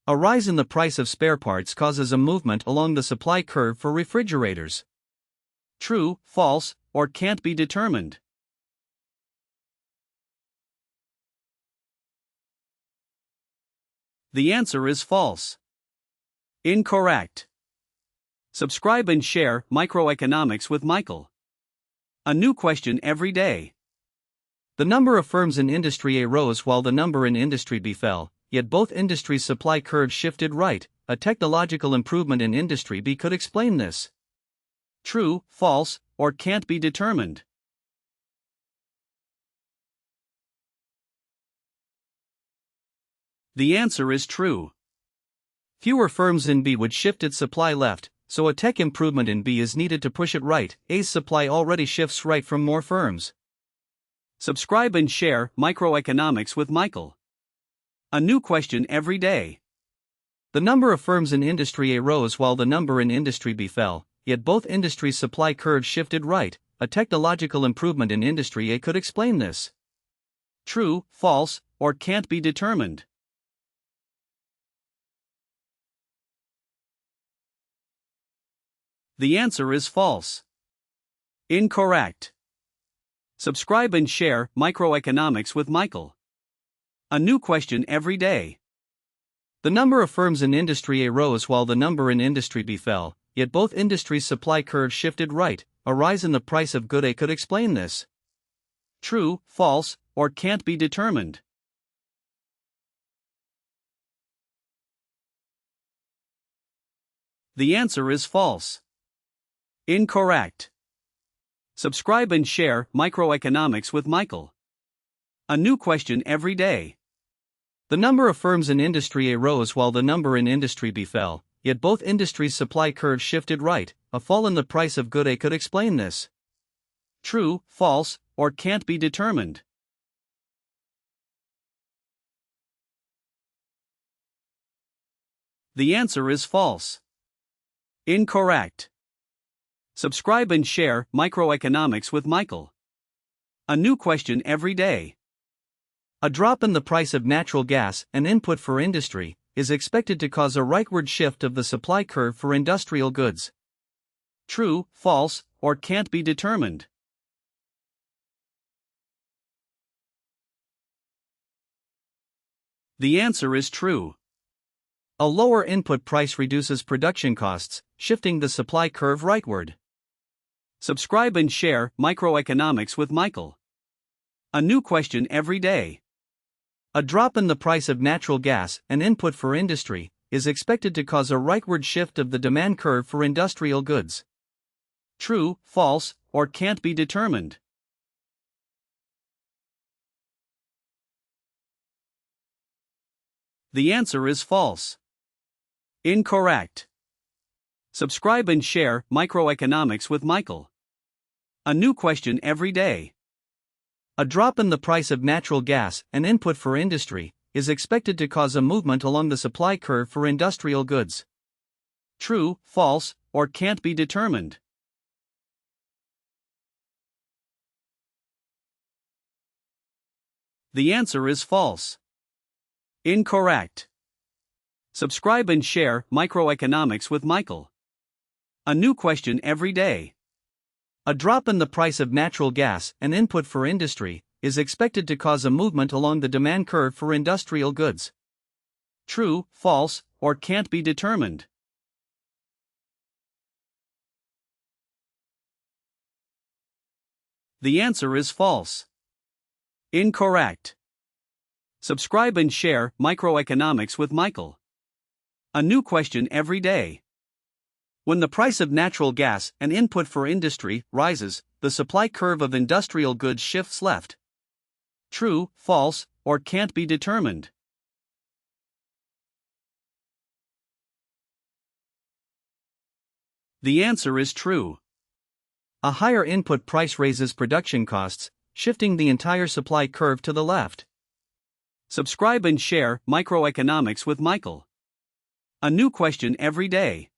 A rise in the price of spare parts causes a movement along the supply curve for refrigerators. True, false, or can't be determined. The answer is false. Incorrect. Subscribe and share Microeconomics with Michael. A new question every day. The number of firms in industry A rose while the number in industry B fell, yet both industries' supply curves shifted right. A technological improvement in industry B could explain this. True, false, or can't be determined. The answer is true. Fewer firms in B would shift its supply left, so a tech improvement in B is needed to push it right. A's supply already shifts right from more firms. Subscribe and share Microeconomics with Michael. A new question every day. The number of firms in industry A rose while the number in industry B fell, yet both industries' supply curves shifted right. A technological improvement in industry A could explain this. True, false, or can't be determined. The answer is false. Incorrect. Subscribe and share Microeconomics with Michael. A new question every day. The number of firms in industry A rose while the number in industry B fell, yet both industries' supply curves shifted right. A rise in the price of good A could explain this. True, false, or can't be determined. The answer is false. Incorrect. Subscribe and share Microeconomics with Michael. A new question every day. The number of firms in industry A rose while the number in industry B fell, yet both industries' supply curves shifted right. A fall in the price of good A could explain this. True, false, or can't be determined. The answer is false. Incorrect. Subscribe and share Microeconomics with Michael. A new question every day. A drop in the price of natural gas, an input for industry, is expected to cause a rightward shift of the supply curve for industrial goods. True, false, or can't be determined. The answer is true. A lower input price reduces production costs, shifting the supply curve rightward. Subscribe and share Microeconomics with Michael. A new question every day. A drop in the price of natural gas, an input for industry, is expected to cause a rightward shift of the demand curve for industrial goods. True, false, or can't be determined. The answer is false. Incorrect. Subscribe and share Microeconomics with Michael. A new question every day. A drop in the price of natural gas, an input for industry, is expected to cause a movement along the supply curve for industrial goods. True, false, or can't be determined. The answer is false. Incorrect. Subscribe and share Microeconomics with Michael. A new question every day. A drop in the price of natural gas, an input for industry, is expected to cause a movement along the demand curve for industrial goods. True, false, or can't be determined. The answer is false. Incorrect. Subscribe and share Microeconomics with Michael. A new question every day. When the price of natural gas, an input for industry, rises, the supply curve of industrial goods shifts left. True, false, or can't be determined. The answer is true. A higher input price raises production costs, shifting the entire supply curve to the left. Subscribe and share Microeconomics with Michael. A new question every day.